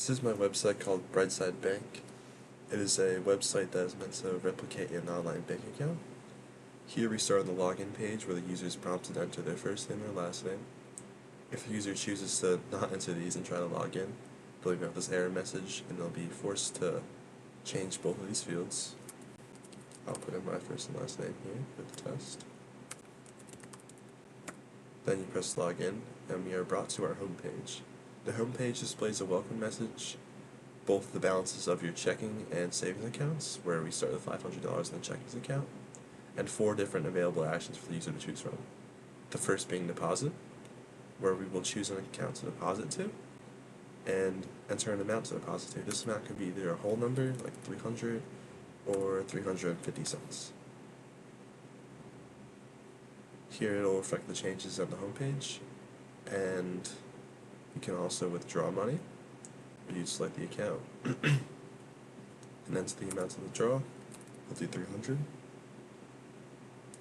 This is my website called BrightSide Bank. It is a website that is meant to replicate an online bank account. Here we start on the login page where the user is prompted to enter their first name and last name. If the user chooses to not enter these and try to log in, they'll have this error message and they'll be forced to change both of these fields. I'll put in my first and last name here for the test. Then you press login and we are brought to our home page. The home page displays a welcome message, both the balances of your checking and savings accounts, where we start with $500 in the checking account, and 4 different available actions for the user to choose from. The first being deposit, where we will choose an account to deposit to, and enter an amount to deposit to. This amount could be either a whole number, like 300, or 350 cents. Here it'll reflect the changes on the home page, and you can also withdraw money, or you select the account. And enter the amount to withdraw, we'll do 300,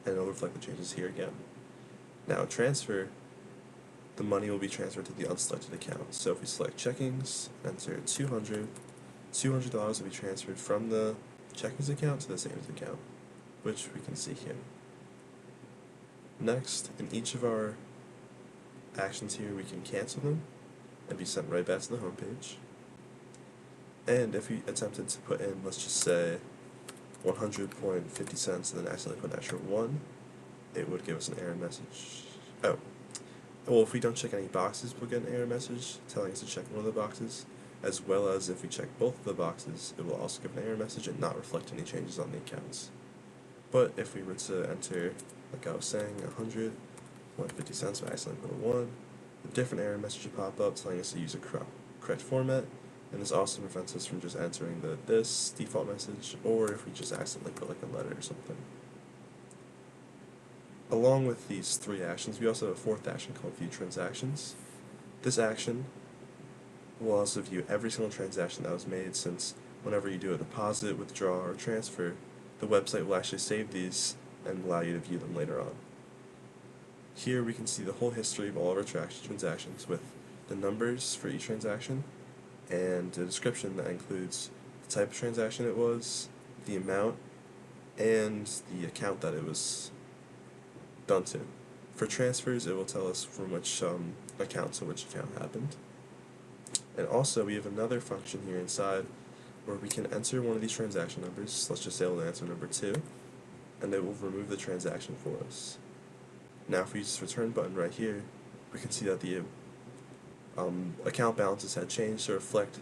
and it'll reflect the changes here again. Now transfer, the money will be transferred to the unselected account. So if we select checkings, enter 200, $200 will be transferred from the checkings account to the savings account, which we can see here. Next, in each of our actions here, we can cancel them and be sent right back to the home page. And if we attempted to put in, let's just say, 100.50 cents and then accidentally put an extra 1, it would give us an error message. Oh, well, if we don't check any boxes, we'll get an error message telling us to check one of the boxes, as well as if we check both of the boxes, it will also give an error message and not reflect any changes on the accounts. But if we were to enter, like I was saying, 100.50 cents by accidentally put a 1, a different error message will pop up telling us to use a correct format, and this also prevents us from just entering this default message, or if we just accidentally put like a letter or something. Along with these 3 actions, we also have a 4th action called View Transactions. This action will also view every single transaction that was made, since whenever you do a deposit, withdraw, or transfer, the website will actually save these and allow you to view them later on. Here we can see the whole history of all of our transactions with the numbers for each transaction and a description that includes the type of transaction it was, the amount, and the account that it was done to. For transfers, it will tell us from which account to which account happened. And also we have another function here inside where we can enter one of these transaction numbers. Let's just say we'll enter number 2, and it will remove the transaction for us. Now if we use this return button right here, we can see that the account balances had changed to reflect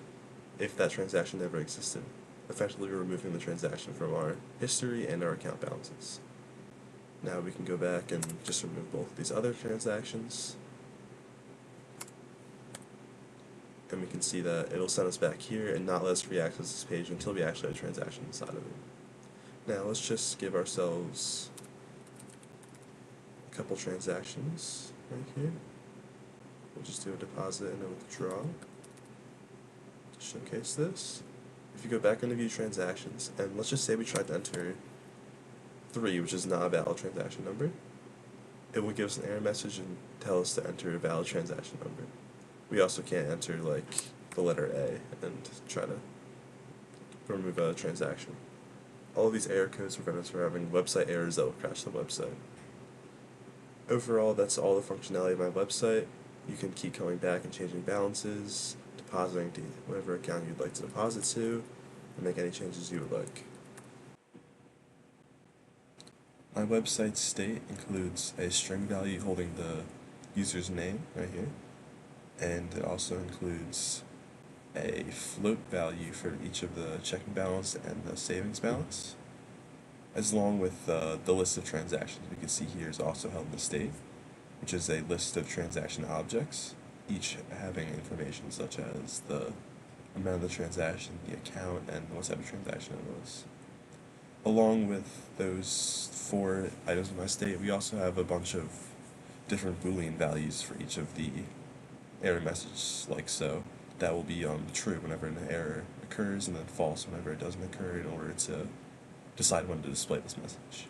if that transaction never existed, effectively removing the transaction from our history and our account balances. Now we can go back and just remove both of these other transactions, and we can see that it'll send us back here and not let us re-access this page until we actually have a transaction inside of it. Now let's just give ourselves a couple transactions right here. We'll just do a deposit and a withdrawal to showcase this. If you go back into View Transactions, and let's just say we tried to enter 3, which is not a valid transaction number, it will give us an error message and tell us to enter a valid transaction number. We also can't enter like the letter A and try to remove a transaction. All of these error codes prevent us from having website errors that will crash the website. Overall, that's all the functionality of my website. You can keep coming back and changing balances, depositing to whatever account you'd like to deposit to, and make any changes you would like. My website's state includes a string value holding the user's name right here, and it also includes a float value for each of the checking balance and the savings balance, as long with the list of transactions we can see here is also held in the state, which is a list of transaction objects, each having information such as the amount of the transaction, the account, and what type of transaction it was. Along with those 4 items in my state, we also have a bunch of different Boolean values for each of the error messages, like so. That will be true whenever an error occurs, and then false whenever it doesn't occur, in order to decide when to display this message.